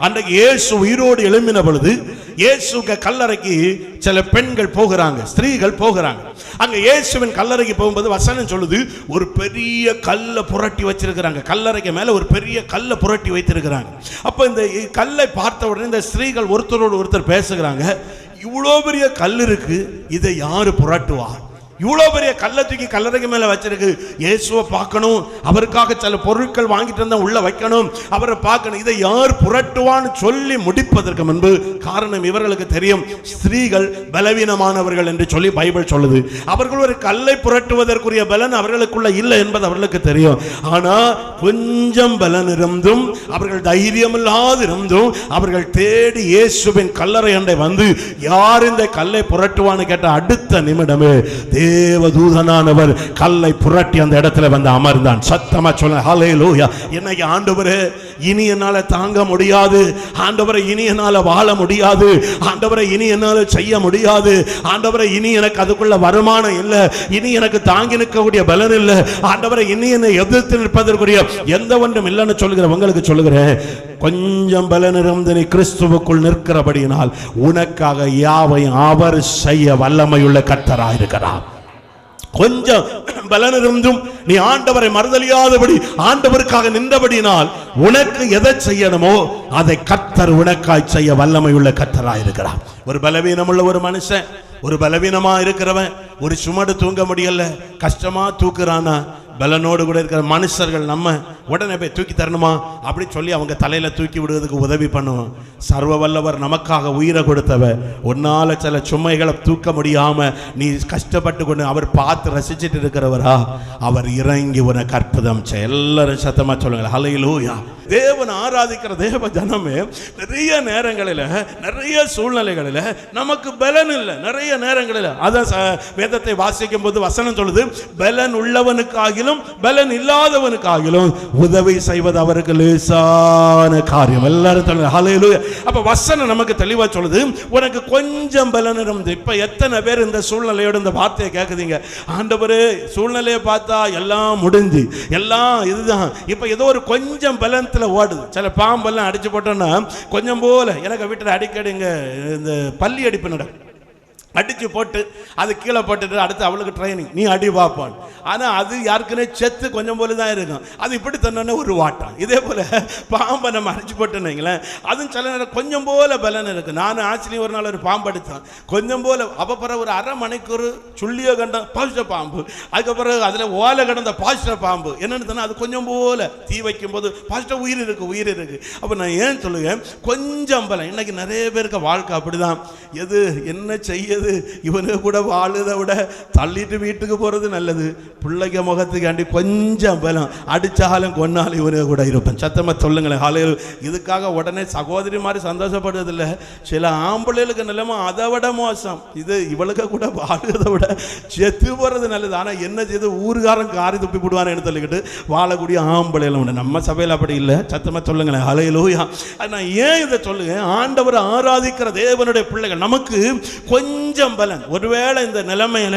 அன்றைக்கு இயேசு உயிரோடு எழும்பின பொழுது இயேசுக்கு கல்லறைக்கு சில பெண்கள் போகிறாங்க, ஸ்திரீகள் போகிறாங்க. அங்க இயேசுவின் கல்லறைக்கு போகும்போது வசனம் சொல்லுது, ஒரு பெரிய கல்லை புரட்டி வச்சிருக்கிறாங்க. கல்லறைக்கு மேல ஒரு பெரிய கல்லை புரட்டி வைத்திருக்கிறாங்க. அப்ப இந்த கல்லை பார்த்த உடனே இந்த ஸ்திரீகள் ஒருத்தரோடு ஒருத்தர் பேசுகிறாங்க, இவ்வளோ பெரிய கல் இருக்கு, இதை யாரு புரட்டுவா? இவ்வளோ பெரிய கல்லை தூக்கி கல்லறைக்கு மேலே வச்சிருக்கு. இயேசுவை பார்க்கணும், அவருக்காக சில பொருட்கள் வாங்கிட்டு வந்தா உள்ள வைக்கணும், அவரை பார்க்கணும், இதை யார் புரட்டுவான்னு சொல்லி முடிப்பதற்கு முன்பு, காரணம் இவர்களுக்கு தெரியும் ஸ்திரீகள் பலவீனமானவர்கள் என்று சொல்லி பைபிள் சொல்லுது. அவர்கள் ஒரு கல்லை புரட்டுவதற்குரிய பலன் அவர்களுக்குள்ள இல்லை என்பது அவர்களுக்கு தெரியும். ஆனா கொஞ்சம் பலன் இருந்தும் அவர்கள் தைரியம் இல்லாது இருந்தும் அவர்கள் தேடி இயேசுவின் கல்லறை அண்டை வந்து யார் இந்த கல்லை புரட்டுவான்னு கேட்ட அடுத்த நிமிடமே தேவதூதனானவர் கல்லை புரட்டி அந்த இடத்துல வந்து அமர்ந்தான். சத்தமா சொல்ல ஹல்லேலூயா. இன்னைக்கு ஆண்டவரே இனி என்னால தாங்க முடியாது, ஆண்டவரே இனி என்னால வாழ முடியாது, ஆண்டவரே இனி என்னால செய்ய முடியாது, ஆண்டவரே இனி எனக்கு அதுக்குள்ள வருமானம் இல்லை, இனி எனக்கு தாங்கி நிற்கக்கூடிய பலன் இல்லை, ஆண்டவரே இனி என்னை எதிர்த்து நிற்பதற்குரிய எந்த ஒன்றும் இல்லைன்னு சொல்லுகிற உங்களுக்கு சொல்லுகிறேன், கொஞ்சம் பலன் இருந்து நீ கிறிஸ்துவுக்குள் நிற்கிறபடியினால் உனக்காக யாவையும் அவர் செய்ய வல்லமையுள்ள கர்த்தராய் இருக்கிறார். கொஞ்சம் பலன் இருந்தும் நீ ஆண்டவரை மறுதலியாதபடி ஆண்டவருக்காக நின்றபடியினால் உனக்கு எதை செய்யணுமோ அதை கர்த்தர் உனக்காய் செய்ய வல்லமையுள்ள கர்த்தராய் இருக்கிறார். ஒரு பலவீனமுள்ள ஒரு மனுஷன், ஒரு பலவீனமா இருக்கிறவன் ஒரு சுமடு தூங்க முடியல, கஷ்டமா தூக்குறானா, பலனோடு கூட இருக்கிற மனுஷர்கள் நம்ம உடனே போய் தூக்கி தரணுமா அப்படி சொல்லி அவங்க தலையில தூக்கி விடுவதற்கு உதவி பண்ணுவோம். சர்வ வல்லவர் நமக்காக உயிரை கொடுத்தவர், உன்னால சில சுமைகளை தூக்க முடியாம நீ கஷ்டப்பட்டு கொண்டு அவர் பார்த்து ரசிச்சுட்டு இருக்கிறவரா, அவர் இறங்கி உனக்கு அற்புதம் செய்ய. எல்லாரும் சத்தமா சொல்லுங்க ஹல்லேலூயா. தேவன் ஆராதிக்கிற தேவ ஜனமே நிறைய நேரங்களில் நிறைய சூழ்நிலைகளில் நமக்கு பலன் இல்லை. நிறைய நேரங்களில் அதான் வேதத்தை வாசிக்கும் போது வசனம் சொல்லுது, பலன் உள்ளவனுக்காகிலும் பலன் இல்லாதவனுக்காகிலும் உதவி செய்வது அவருக்கு லேசான காரியம். எல்லாரும் சொல்லுங்க ஹல்லேலூயா. அப்ப வசனம் நமக்கு தெளிவா சொல்லுது, உனக்கு கொஞ்சம் பலன் இருந்து. இப்ப எத்தனை பேர் இந்த சூழ்நிலையோட இந்த வார்த்தையை கேட்குறீங்க, ஆண்டவரே சூழ்நிலையை பார்த்தா எல்லாம் முடிஞ்சு எல்லாம் இதுதான், இப்ப ஏதோ ஒரு கொஞ்சம் பலன் ஓடுது. சில பாம்பெல்லாம் அடிச்சு போட்டோம்னா கொஞ்சம் போல, எனக்கு வீட்டில் அடிக்கடி இந்த பள்ளி அடிப்பு நடக்கும், அடிச்சு போட்டு அது கீழே போட்டுட்டு அடுத்து அவளுக்கு ட்ரைனிங், நீ அடி பார்ப்பான். ஆனால் அது யாருக்குன்னே செத்து கொஞ்சம் போல தான் இருக்கும், அது இப்படி தன்னோடனே ஒரு வாட்டம். இதே போல் பாம்பை நம்ம அடிச்சு போட்டுனீங்களேன், அதுவும் சில நேரம் கொஞ்சம் போல பலன் இருக்கு. நான் ஆக்சுவலி ஒரு நாள் ஒரு பாம்பு அடித்தான், கொஞ்சம் போல. அப்போ பிறகு ஒரு அரை மணிக்கூர் சுள்ளியோ கண்ட பாசிட்டிவ் பாம்பு, அதுக்கப்புறம் அதில் ஓலை கடந்த பாசிட்டிவ் பாம்பு என்னன்னு தானே, அது கொஞ்சம் போல தீ வைக்கும் போது பாசிட்டிவ் உயிர் இருக்கு, உயிர் இருக்கு. அப்போ நான் ஏன் சொல்லுவேன் கொஞ்சம் பலன். இன்னைக்கு நிறைய பேருக்கு வாழ்க்கை அப்படிதான், எது என்ன செய்யுது இது இவனு கூட வாழுதை விட தள்ளிட்டு வீட்டுக்கு போகிறது நல்லது. பிள்ளைங்க முகத்துக்காண்டி கொஞ்சம் பலம் அடித்தாலும் கொன்னாலும் இவனு கூட இருப்பேன். சத்தமாக சொல்லுங்களேன். ஹல்லேலூயா. இதுக்காக உடனே சகோதரி மாதிரி சந்தோஷப்படுறதில்லை. சில ஆம்பளைகளுக்கு நிலைமை அதை விட மோசம். இது இவளுக்கு கூட வாழுதை விட செத்து போகிறது நல்லது. ஆனால் என்ன செய்து ஊருகாரன் காரி துப்பி போடுவான்னு சொல்லிக்கிட்டு வாழக்கூடிய ஆம்பளைகளும் உண்டு. நம்ம சபையில் அப்படி இல்லை. சத்தமாக சொல்லுங்களேன். ஹல்லேலூயா. நான் ஏன் இதை சொல்லுங்க, ஆண்டவரை ஆராதிக்கிற தேவனுடைய பிள்ளைகள் நமக்கு கொஞ்சம் பலன். ஒருவேளை இந்த நிலைமையில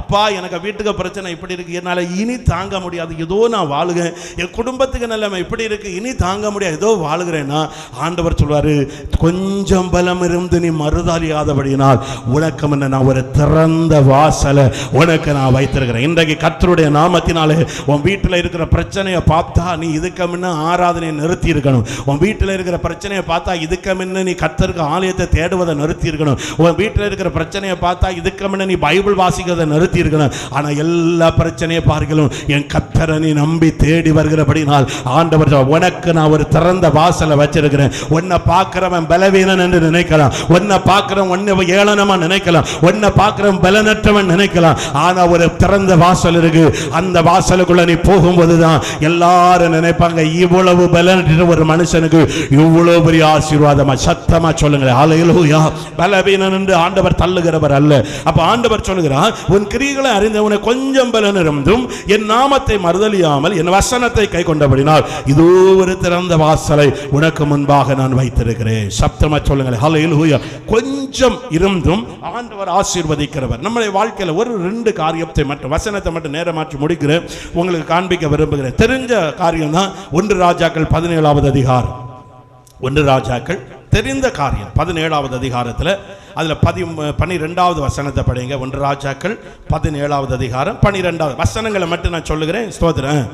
அப்பா எனக்கு வீட்டுக்கு பிரச்சனை இப்படி இருக்கு, என்னால் இனி தாங்க முடியாது, ஏதோ நான் வாழுகிறேன், என் குடும்பத்துக்கு நிலைமை இப்படி இருக்கு, இனி தாங்க முடியாது, ஏதோ வாழுகிறேன்னா ஆண்டவர் சொல்வாரு, கொஞ்சம் பலம் இருந்து நீ மறுதலியாதபடியினால் உனக்கு முன்ன நான் ஒரு திறந்த வாசலை உனக்கு நான் வைத்திருக்கிறேன். இன்றைக்கு கர்த்தருடைய நாமத்தினாலே உன் வீட்டில் இருக்கிற பிரச்சனையை பார்த்தா நீ இதுக்கு முன்ன ஆராதனையை நிறுத்தி இருக்கணும். உன் வீட்டில் இருக்கிற பிரச்சனையை பார்த்தா இதுக்கு முன்ன நீ கர்த்தருக்கு ஆலயத்தை தேடுவதை நிறுத்தி இருக்கணும். உன் வீட்டில் இருக்கிற பிரச்சனையை பார்த்தா இதுக்கு முன்ன நீ பைபிள் வாசிக்கிறதை நிறுத்தி இருக்கணும். ஆனால் எல்லா பிரச்சனையை பார்க்கலும் என் கர்த்தரை நீ நம்பி தேடி வருகிறபடினால் ஆண்டவர் உனக்கு நான் ஒரு திறந்த வாசலை வச்சிருக்கிறேன். உன்னை பார்க்கிறவன் பலவீனன் என்று நினைக்கலாம், உன்னை பார்க்கிறவன் உன்னை ஏளனமா நினைக்கலாம், உன்னை பார்க்கிறவன் பலனற்றவன் நினைக்கலாம். ஆனா ஒரு திறந்த வாசல் இருக்கு. அந்த வாசலுக்குள்ள நீ போகும்போதுதான் எல்லாரும் நினைப்பாங்க, இவ்வளவு பலனற்ற ஒரு மனுஷனுக்கு இவ்வளவு பெரிய ஆசீர்வாதமா. சத்தமா சொல்லுங்களேன். ஹல்லேலூயா. பலவீனன் என்று ஆண்டவர் தள்ளுகிறவர் அல்ல. அப்ப ஆண்டவர் சொல்லுகிறார், உன் கிரியைகளை அறிந்தவனை கொஞ்சம் பலன் இருந்தும் என் நாமத்தை மறுதலியாமல் என் வசனத்தை கை கொண்டபடினால் இதோ ஒரு திறந்த வாசலை உனக்கு முன்பாக நான் வைத்திருக்கிறேன். சத்தமா சொல்லுங்களேன். ஹல்லேலூயா. கொஞ்சம் இருந்தும் ஆண்டவர் ஆசீர்வதிக்கிறவர். நம்முடைய வாழ்க்கையில் ஒரு 2 காரியத்தை மட்டும், வசனத்தை மட்டும் நேரம் மாற்றி முடிக்கிறேன், உங்களுக்கு காண்பிக்க விரும்புகிறேன். தெரிஞ்ச காரியம் தான் 1 ராஜாக்கள் 17வது அதிகாரம். 1 ராஜாக்கள் தெரிந்த காரியம் 17வது அதிகாரத்தில் அதில் 12வது வசனத்தை படிங்க. 1 ராஜாக்கள் 17வது அதிகாரம் 12வது வசனங்களை மட்டும் நான் சொல்லுகிறேன். ஸ்தோத்திரம்.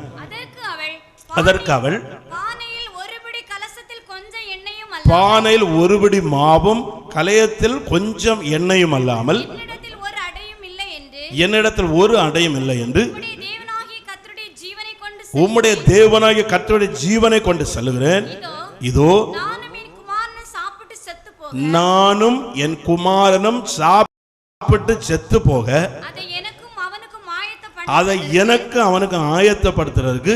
அதற்கு அவள் பானையில் ஒருபடி மாவும் கலயத்தில் கொஞ்சம் எண்ணெயும் அல்லாமல் என்னிடத்தில் ஒரு அடையும் இல்லை என்று உம்முடைய தேவனாகிய கர்த்தருடைய ஜீவனை கொண்டு சொல்லுகிறேன். இதோ நானும் என் குமாரனும் சாப்பிட்டு செத்து போக அதை எனக்கு அவனுக்கு ஆயத்தப்படுத்துறதுக்கு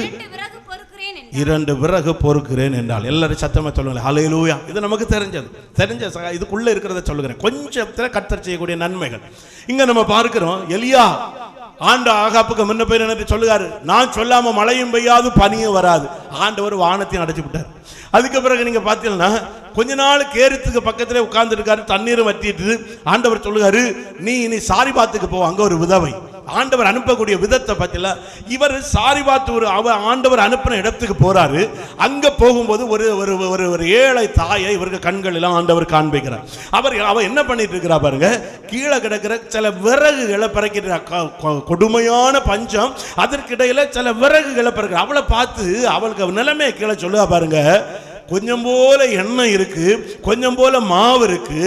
2 விறகு பொறுக்கிறேன் என்றால். எல்லாரும் சத்தமா சொல்லுங்க. ஹல்லேலூயா. இது நமக்கு தெரிஞ்ச இதுக்குள்ள இருக்கிறத சொல்லுகிறேன். கொஞ்சத்துல கர்த்தர் செய்யக்கூடிய நன்மைகள் இங்க நம்ம பார்க்கிறோம். எலியா ஆண்ட ஆகாப்புக்கு முன்ன போய் நினைத்து சொல்லுகாரு, நான் சொல்லாம மழையும் பெய்யாது பனியும் வராது. ஆண்டவர் வானத்தையும் அடைச்சு விட்டார். அதுக்கு பிறகு நீங்க பார்த்தீங்கன்னா கொஞ்ச நாள் கேருத்துக்கு பக்கத்திலே உட்கார்ந்து இருக்காரு, தண்ணீரும் வற்றிட்டு ஆண்டவர் சொல்லுகாரு, நீ இனி சாரிபாத்துக்கு போ, அங்க ஒரு விதவை. ஆண்டவர் அனுப்பக்கூடிய விதத்தை பத்தில இவர் சாரிபாத்து ஆண்டவர் அனுப்பின இடத்துக்கு போறாரு. அங்க போகும்போது ஒரு ஏழை தாயை இவருக்கு கண்கள் எல்லாம் ஆண்டவர் காண்பிக்கிறார். அவர் என்ன பண்ணிட்டு இருக்கிறா பாருங்க, கீழே கிடக்கிற சில விறகுகளை பறக்கிற கொடுமையான பஞ்சம், அதற்கிடையில சில விறகுகளை பறக்கிற அவளை பார்த்து அவளுக்கு நிலைமையை கீழே சொல்லுவா பாருங்க, கொஞ்சம் போல எண்ணெய் இருக்கு, கொஞ்சம் போல மாவு இருக்கு,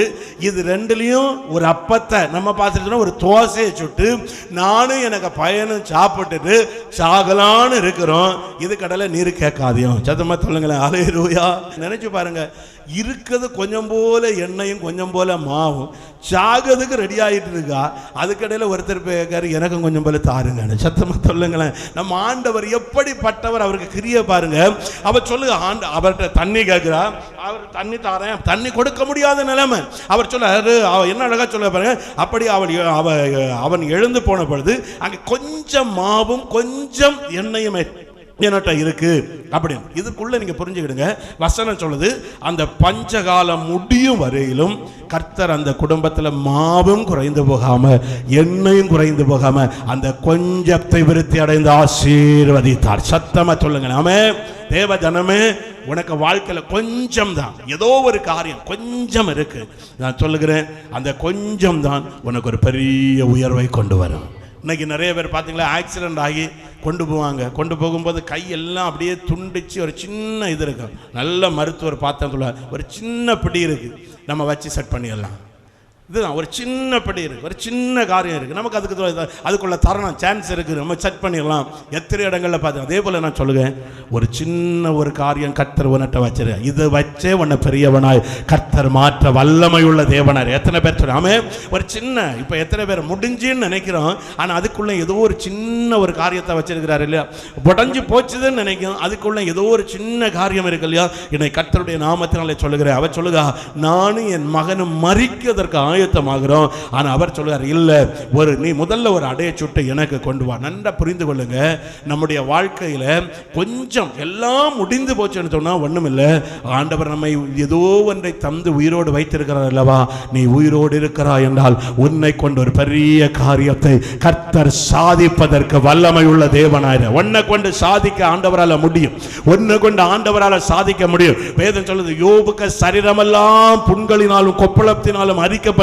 இது ரெண்டுலையும் ஒரு அப்பத்தை நம்ம பார்த்துட்டோம்னா ஒரு தோசையை சுட்டு நானும் எனக்கு பையனும் சாப்பிட்டுட்டு சாகலான்னு இருக்கிறோம். இது கடலை நீர் கேட்காதையும். சத்தமா சொல்லுங்களேன். ஹல்லேலூயா. நினைச்சு பாருங்க, இருக்குது கொஞ்சம் போல எண்ணெயும் கொஞ்சம் போல மாவும், சாகிறதுக்கு ரெடி ஆகிட்டு இருக்கா. அதுக்கடையில் ஒருத்தர் கேட்காரு, எனக்கும் கொஞ்சம் போல தாருங்க. சத்தமா சொல்லுங்களேன். நம்ம ஆண்டவர் எப்படிப்பட்டவர், அவருக்கு கிரிய பாருங்க. அவர் சொல்லுங்க, அவர்கிட்ட தண்ணி கேட்கிறா, அவர் தண்ணி தாரேன், தண்ணி கொடுக்க முடியாத நிலைமை. அவர் சொல்றாரு, என்ன அழகா சொல்ல பாருங்க, அப்படி அவன் எழுந்து போன பொழுது அங்கே கொஞ்சம் மாவும் கொஞ்சம் எண்ணெயும் என்னட்ட இருக்கு அப்படின்னு. இதுக்குள்ள நீங்க புரிஞ்சுக்கிடுங்க, வசனம் சொல்லுது, அந்த பஞ்சகாலம் முடியும் வரையிலும் கர்த்தர் அந்த குடும்பத்தில் மாவும் குறைந்து போகாம எண்ணெயும் குறைந்து போகாம அந்த கொஞ்சத்தை விருத்தி அடைந்து ஆசீர்வதித்தார். சத்தமா சொல்லுங்க. ஆமென். தேவ ஜனமே, உனக்கு வாழ்க்கையில கொஞ்சம் தான், ஏதோ ஒரு காரியம் கொஞ்சம் இருக்கு, நான் சொல்லுகிறேன், அந்த கொஞ்சம் தான் உனக்கு ஒரு பெரிய உயர்வை கொண்டு வரும். இன்னைக்கு நிறைய பேர் பார்த்தீங்களா, ஆக்சிடென்ட் ஆகி கொண்டு போவாங்க. கொண்டு போகும்போது கையெல்லாம் அப்படியே துண்டிச்சு ஒரு சின்ன இது இருக்கும். நல்ல மருத்துவர் பார்த்தா ஒரு சின்ன பிடி இருக்கு, நம்ம வச்சு செட் பண்ணிடலாம். இதுதான் ஒரு சின்ன படி இருக்குது, ஒரு சின்ன காரியம் இருக்குது. நமக்கு அதுக்குள்ள தரணும் சான்ஸ் இருக்குது, நம்ம செக் பண்ணிடலாம். எத்தனை இடங்களில் பார்த்து அதே போல் நான் சொல்லுவேன், ஒரு சின்ன ஒரு காரியம் கர்த்தர் உன்னிட்ட வச்சிரு, இதை வச்சே உன்னை பெரியவனாய் கர்த்தர் மாற்ற வல்லமை உள்ள தேவனார். எத்தனை பேர் சொல்லாமே ஒரு சின்ன, இப்போ எத்தனை பேர் முடிஞ்சுன்னு நினைக்கிறோம், ஆனால் அதுக்குள்ளே ஏதோ ஒரு சின்ன ஒரு காரியத்தை வச்சிருக்கிறாரு இல்லையா. உடஞ்சி போச்சுதுன்னு நினைக்கிறோம், அதுக்குள்ளே ஏதோ ஒரு சின்ன காரியம் இருக்கு இல்லையா. என்னை கர்த்தருடைய நாமத்தினாலே சொல்லுகிறேன். அவர் சொல்லுகா, நானும் என் மகனும் மரிக்கிறதற்கு ஆயத்தமாகிறோம். ஆனா அவர் சொல்றார், இல்ல, நீ முதல்ல ஒரு அடைய சுட்டு எனக்கு கொண்டு வா. நன்றா புரிந்து கொள்ளுங்க, நம்முடைய வாழ்க்கையில கொஞ்சம் எல்லாம் முடிந்து போச்சுன்னு சொன்னா ஒண்ணும் இல்லை. ஆண்டவர் நம்மை ஏதோ ஒன்றை தந்து உயிரோடு வைத்திருக்கிறார் அல்லவா. நீ உயிரோடு இருக்கிறாய் என்றால் உன்னை கொண்டு ஒரு பெரிய காரியத்தை கர்த்தர் சாதிப்பதற்கு வல்லமை உள்ள தேவனாயிரு. உன்னை கொண்டு சாதிக்க ஆண்டவரால முடியும், உன்னை கொண்டு ஆண்டவரால சாதிக்க முடியும். வேதம் சொல்லுது, யோபுக்கு சரீரமெல்லாம் புண்களினாலும் கொப்பளத்தினாலும் அரிக்கப்பட்டு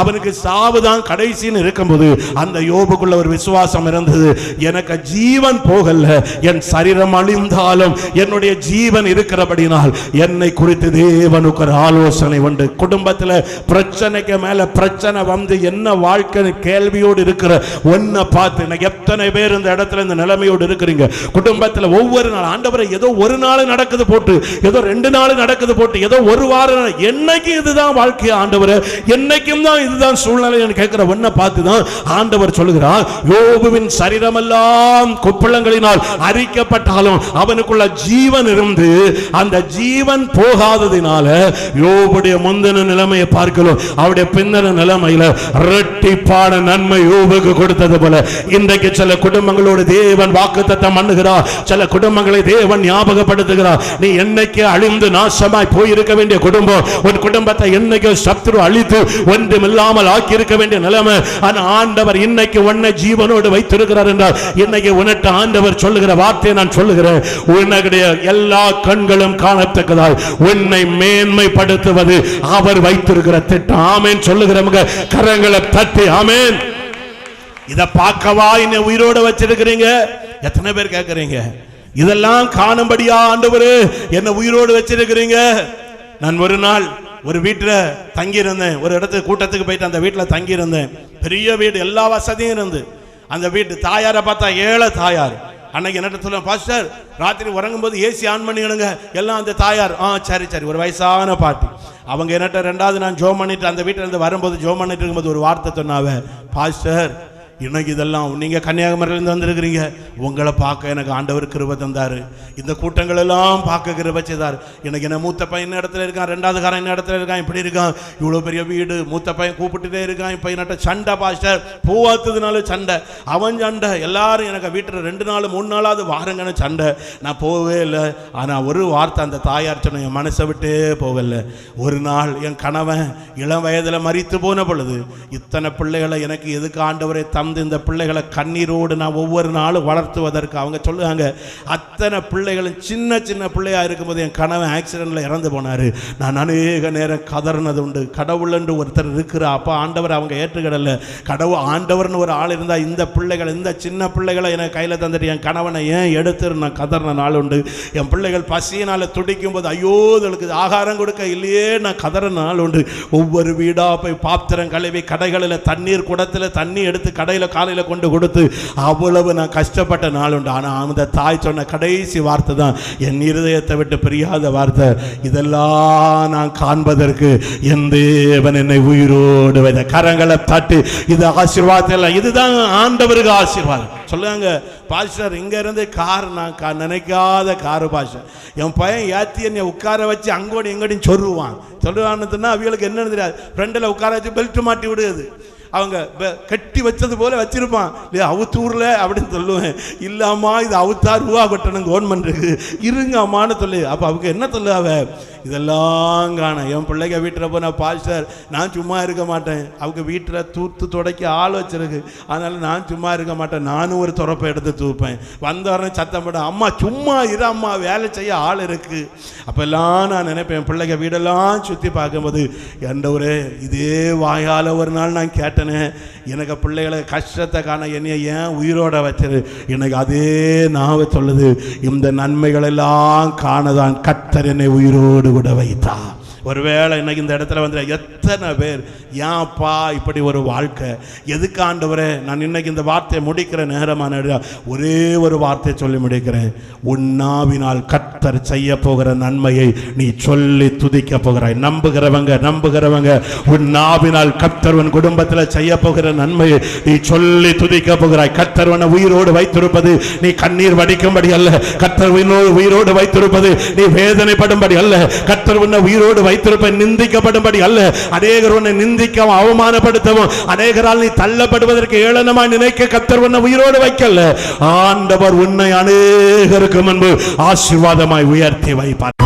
அவனுக்கு சாவுதான் கடைசின்னு இருக்கும்போது அந்த யோபுக்குள்ள ஒரு விசுவாசம் இருந்தது. எனக்கு ஜீவன் போகல, என் சரீரம் அழிந்தாலும் என்னுடைய ஜீவன் இருக்கிறபடினால் என்னை குறித்து தேவனுக்கு ஒரு ஆலோசனை உண்டு. குடும்பத்தில் பிரச்சனைக்கு மேல பிரச்சனை வந்து என்ன வாழ்க்கை கேள்வியோடு இருக்கிற ஒன்ன பார்த்து எத்தனை பேர் இந்த இடத்துல இந்த நிலைமையோடு இருக்கிறீங்க. குடும்பத்தில் ஒவ்வொரு நாள் ஆண்டவரை ஏதோ ஒரு நாள் நடக்குது போட்டு, ஏதோ 2 நாள் நடக்குது போட்டு, ஏதோ ஒரு வாரம், என்னைக்கு இதுதான் வாழ்க்கை ஆண்டவரை, என்னைக்கும் தான் இதுதான் சூழ்நிலை கேட்கிற ஒன்ன பார்த்து தான் ஆண்டவர் சொல்லுகிறார், யோபுவின் சரீரமெல்லாம் கொப்பளங்களினால் அரிக்கப்பட்டாலும் அவனுக்குள்ள ஜீவன் இருந்து அந்த ஜீவன் போகாததினால யோபுடைய முந்தின நிலைமையை பார்க்கலாம், அவருடைய பின்னர நிலைமையில இரட்டிப்பான நன்மை யோபுக்கு கொடுத்தது போல இன்றைக்கு சில குடும்பங்களோடு தேவன் வாக்குத்தத்தம் பண்ணுகிறார். சில குடும்பங்களை தேவன் ஞாபகப்படுத்துகிறார். நீ என்னைக்கு அழிந்து நாசமாய் போயிருக்க வேண்டிய குடும்பம், ஒரு குடும்பத்தை என்னைக்கு சத்துரு அழித்து ஒன்றுமில்லாமல் ஆக்கி இருக்க வேண்டிய நிலைமை, ஆண்டவர் இன்னைக்கு உன்னை ஜீவனோடு வைத்திருக்கிறார் என்றால் இன்னைக்கு உனக்கு ஆண்டவர் சொல்லுகிற வார்த்தையை நான் சொல்லுகிறேன், உன்னுடைய எல்லா கண்களும் காணத்தக்கதாய் உன்னை மேன்மைப்படுத்துவது அவர் வைத்திருக்கிற திட்டம். ஆமென் சொல்லுகிறவங்க கரங்களை தட்டி ஆமென். இத பார்க்கவா என்னை உயிரோடு வச்சிருக்கிறீங்க? எத்தனை பேர் கேட்கறீங்க, இதெல்லாம் காணும்படியா ஆண்டவரே என்ன உயிரோடு வச்சிருக்கிறீங்க? நான் ஒரு நாள் ஒரு வீட்டில் தங்கி இருந்தேன், ஒரு இடத்துக்கு கூட்டத்துக்கு போயிட்டு அந்த வீட்டில் தங்கி இருந்தேன். பெரிய வீடு, எல்லா வசதியும் இருந்து. அந்த வீட்டு தாயாரை பார்த்தா ஏழை தாயார். அன்னைக்கு என்ன சொல்ல, பாஸ்டர் ராத்திரி உறங்கும் போது ஏசி ஆன் பண்ணிடுங்க எல்லாம். அந்த தாயார் சரி சரி, ஒரு வயசான பாட்டி. அவங்க என்னட்ட 2வது நான் ஜோம் பண்ணிட்டு அந்த வீட்டில் இருந்து வரும்போது ஜோம் பண்ணிட்டு இருக்கும்போது ஒரு வார்த்தை சொன்னாவ, பாஸ்டர் இன்னைக்கு இதெல்லாம் நீங்கள் கன்னியாகுமரியிலேருந்து வந்திருக்கிறீங்க, உங்களை பார்க்க எனக்கு ஆண்டவர் கிருபை தந்தார், இந்த கூட்டங்கள் எல்லாம் பார்க்க கிருபை செய்தார். எனக்கு என்ன மூத்த பையன் என்ன இடத்துல இருக்கான், 2வது காரன் என்ன இடத்துல இருக்கான், இப்படி இருக்கான், இவ்வளோ பெரிய வீடு, மூத்த பையன் கூப்பிட்டுட்டே இருக்கான். இப்போ என்னட்ட சண்டை பாஸ்டர், பூவாத்ததுனால சண்டை, அவன் சண்டை, எல்லாரும் எனக்கு வீட்டில் 2 நாள் 3 நாளாவது வாரங்கன்னு சண்டை. நான் போகவே இல்லை. ஆனால் ஒரு வார்த்தை அந்த தாயார் சொன்ன, என் மனசை விட்டே போகல. ஒரு நாள் என் கணவன் இளம் வயதில் மரித்து போன பொழுது, இத்தனை பிள்ளைகளை எனக்கு எதுக்கு ஆண்டவரை இந்த பிள்ளைகளை கண்ணீரோடு நான் ஒவ்வொரு நாளும் வளர்த்துவதற்கு, அவங்க சொல்லுவாங்க, அத்தனை பிள்ளைகளும் சின்ன சின்ன பிள்ளையா இருக்கும்போது என் கணவன் ஆக்சிடென்ட்ல இறந்து போனாரு. நான் அநேக நேரம் கதறினது உண்டு. கடவுள் என்று ஒருத்தர் இருக்கிற அப்பா ஆண்டவர் அவங்க ஏற்றுக்கிடல. கடவுள் ஆண்டவர்னு ஒரு ஆள் இருந்தால் இந்த பிள்ளைகள், இந்த சின்ன பிள்ளைகளை எனக்கு கையில் தந்துட்டு என் கணவனை ஏன் எடுத்துரு நான் கதறின நாள் உண்டு. என் பிள்ளைகள் பசியினால் துடிக்கும் போது ஐயோ இதுக்கு ஆகாரம் கொடுக்க இல்லையே நான் கதறின நாள் உண்டு. ஒவ்வொரு வீடாக போய் பாத்திரம் கழுவி கடைகளில் தண்ணீர் குடத்தில் தண்ணி எடுத்து கடையில் காலையில் கொண்டு கொடுத்து அவ்வளவு நான் கஷ்டப்பட்ட நாள் உண்டு. ஆனால் அந்த தாய் சொன்ன கடைசி வார்த்தை தான் என் இருதயத்தை விட்டு பிரியாத வார்த்தை, இதெல்லாம் நான் காண்பதற்கு என் தேவன் என்னை உயிரோடு வைத்த. கரங்களை தட்டி இது ஆசீர்வாதம், இதுதான் ஆண்டவருக்கு ஆசீர்வாதம். சொல்லுவாங்க, பாஸ்டர் இங்க இருந்து கார் நான் நினைக்காத காரு பாஸ்டர், என் பையன் ஏத்தி என்னை உட்கார வச்சு அங்கோடி எங்கோடியும் சொல்லுவான்னு சொன்னா அவங்களுக்கு என்னன்னு தெரியாது. ஃப்ரெண்டில் உட்கார வச்சு பெல்ட் மாட்டி விடுது, அவங்க கட்டி வச்சது போல வச்சிருப்பான் இல்லையா, அவுத்தூர்ல அப்படின்னு சொல்லுவேன். இல்லாமா இது அவுத்தா ரூபா கட்டணும் கவர்மெண்ட்டுக்கு, இருங்க அம்மான்னு சொல்லு. அப்போ அவங்க என்ன சொல்லுவாங்க, இதெல்லாம் காண என் பிள்ளைங்க வீட்டில் போனால் பாஸ்டர் நான் சும்மா இருக்க மாட்டேன், அவங்க வீட்டில் தூத்து துடைக்க ஆள் வச்சிருக்கு, அதனால நான் சும்மா இருக்க மாட்டேன், நானும் ஒரு துறப்பை எடுத்து தூப்பேன். வந்தவரேன் சத்தம் போட, அம்மா சும்மா இரு அம்மா வேலை செய்ய ஆள் இருக்கு. அப்பெல்லாம் நான் நினைப்பேன், பிள்ளைங்க வீடெல்லாம் சுற்றி பார்க்கும்போது எண்டவரே இதே வாயால் ஒரு நாள் நான் கேட்டேனே, எனக்கு பிள்ளைகளை கஷ்டத்தை காண என்னைய ஏன் உயிரோட வச்சது. எனக்கு அதே நாவை சொல்லுது, இந்த நன்மைகள் எல்லாம் காணதான் கர்த்தர் என்னை உயிரோடு கூட வைத்தா. ஒருவேளை இன்னைக்கு இந்த இடத்துல வந்து எத்தனை பேர் ஏன்ப்பா இப்படி ஒரு வாழ்க்கை, எதுக்கு ஆண்டவரே? நான் இன்னைக்கு இந்த வார்த்தையை முடிக்கிற நேரமான ஒரே ஒரு வார்த்தையை சொல்லி முடிக்கிறேன். உன்னாவினால் கர்த்தர் செய்ய போகிற நன்மையை நீ சொல்லி துதிக்க போகிறாய். நம்புகிறவங்க உன்னாவினால் கர்த்தர் உன் குடும்பத்தில் செய்ய போகிற நன்மையை நீ சொல்லி துதிக்க போகிறாய். கர்த்தர் உன்னை உயிரோடு வைத்திருப்பது நீ கண்ணீர் வடிக்கும்படி அல்ல. கர்த்தர் உயிரோடு வைத்திருப்பது நீ வேதனைப்படும்படி அல்ல. கர்த்தர் உன்னை உயிரோடு வைத்திருப்ப நிந்திக்கப்படும்படி அல்ல. அநேகர் உன்னை நிந்திக்கவும் அவமானப்படுத்தவும், அநேகரால் நீ தள்ளப்படுவதற்கு ஏளனமாய் நினைக்க கர்த்தர் உன்னை உயிரோடு வைக்கல. ஆண்டவர் உன்னை அநேகருக்கு முன்பு ஆசீர்வாதமாய் உயர்த்தி வைப்பார்.